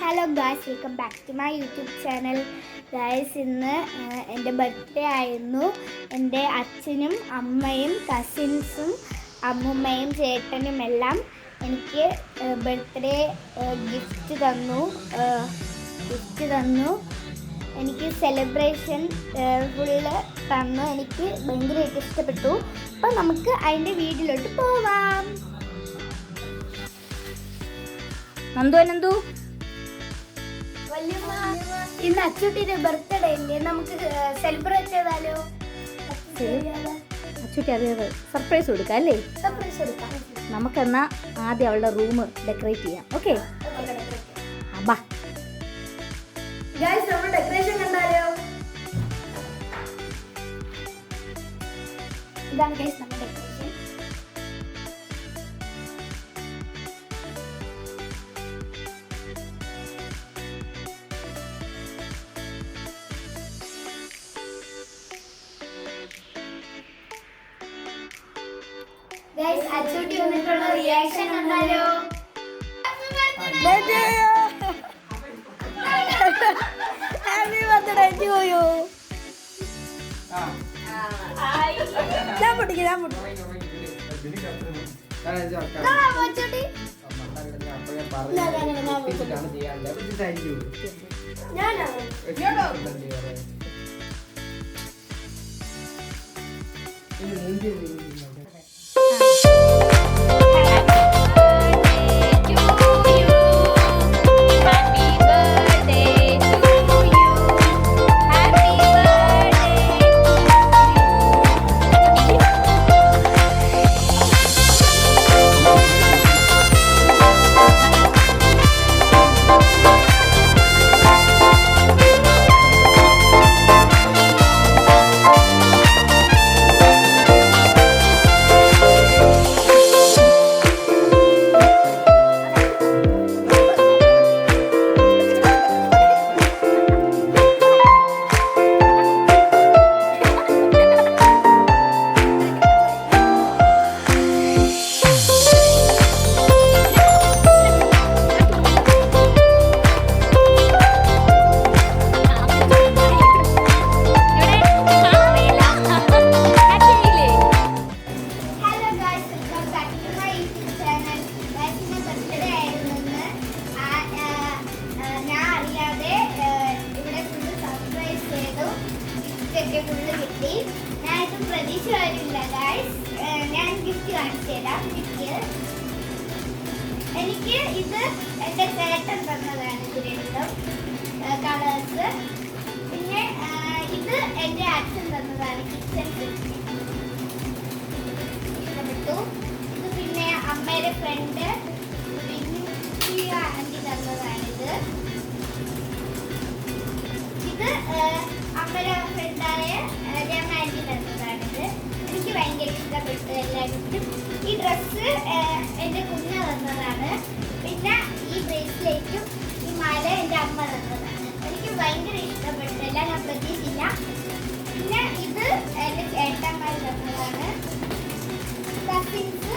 Hello guys, welcome back to my YouTube channel. Guys, ഇന്ന് എൻ്റെ birthday ആയിരുന്നു. എൻ്റെ അച്ഛനും അമ്മയും കസിൻസും അമ്മുമ്മയും ചേട്ടനും എല്ലാം എനിക്ക് ബർത്ത്ഡേ ഗിഫ്റ്റ് തന്നു. എനിക്ക് സെലിബ്രേഷൻ ഫുള്ള് തന്നു. എനിക്ക് ഭയങ്കരമായിട്ട് ഇഷ്ടപ്പെട്ടു. അപ്പം നമുക്ക് അതിൻ്റെ വീഡിയോയിലോട്ട് പോവാം. നന്ദു ഇന്ന് അച്ചുട്ടിയുടെ ബർത്ത്ഡേ ഇല്ലേ, നമുക്ക് സെലിബ്രേറ്റ് ചെയ്താലോ? അച്ചുട്ടി അറിയാതെ സർപ്രൈസ് കൊടുക്കാം അല്ലേ? സർപ്രൈസ് കൊടുക്കാം. നമുക്കെന്നാ ആദ്യം അവളുടെ റൂം ഡെക്കറേറ്റ് ചെയ്യാം. ഓക്കെ, ബാ. ഗൈസ്, നമ്മൾ ഡെക്കറേഷൻ കണ്ടാലോ? ഇതാണ് ഗൈസ് നമ്മുടെ ഡെക്കറേഷൻ. ഗൈസ്, അച്ചുട്ടി വന്നിട്ടുള്ള റിയാക്ഷൻ കണ്ടാലോ? Happy birthday to you. ഞാൻ പൊട്ടിക്കും. ഫുള്ള് കിട്ടി. ഞാനിത് പ്രതീക്ഷ വരില്ല ഗൈസ്. ഞാൻ ഗിഫ്റ്റ് കാണിച്ചു തരാം. എനിക്ക് ഇത് എൻ്റെ ചേട്ടൻ തന്നതാണ്. ഇതിലെല്ലാം കളേഴ്സ്. പിന്നെ ഇത് എൻ്റെ അച്ഛൻ തന്നതാണ്. കിച്ചൺ ഇഷ്ടപ്പെട്ടു. ഇത് പിന്നെ അമ്മയുടെ ഫ്രണ്ട് ആൻറ്റി തന്നതാണിത്. ഇത് അമ്മയുടെ ഫ്രണ്ടായ രമാൻറ്റി തന്നതാണിത്. എനിക്ക് ഭയങ്കര ഇഷ്ടപ്പെട്ടു എല്ലാവർക്കും. ഈ ഡ്രസ്സ് എൻ്റെ കുഞ്ഞ തന്നതാണ്. പിന്നെ ഈ ബ്രേസ്ലെറ്റും ഈ മാല എൻ്റെ അമ്മ തന്നതാണ്. എനിക്ക് ഭയങ്കര ഇഷ്ടപ്പെട്ടു. എല്ലാം ഞാൻ പ്രതീക്ഷിച്ചില്ല. പിന്നെ ഇത് എൻ്റെ ചേട്ടന്മാർ തന്നതാണ്. കസിൻസ്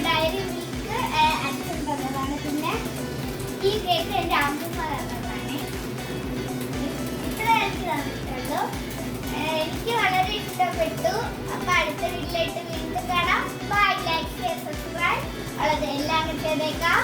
ഡയറി മിൽക്ക് അച്ഛൻ തന്നതാണ്. പിന്നെ ഈ കേക്ക് എൻ്റെ അമ്മൂമ്മ തന്നതാണ്. ഇത്ര എനിക്ക് തന്നിട്ടുള്ളൂ. എനിക്ക് വളരെ ഇഷ്ടപ്പെട്ടു. അപ്പൊ അടുത്ത വീട്ടിലായിട്ട് വീണ്ടും കാണാം. ബൈ. Like, share, subscribe. വളരെ എല്ലാം കിട്ടിയതേക്കാം.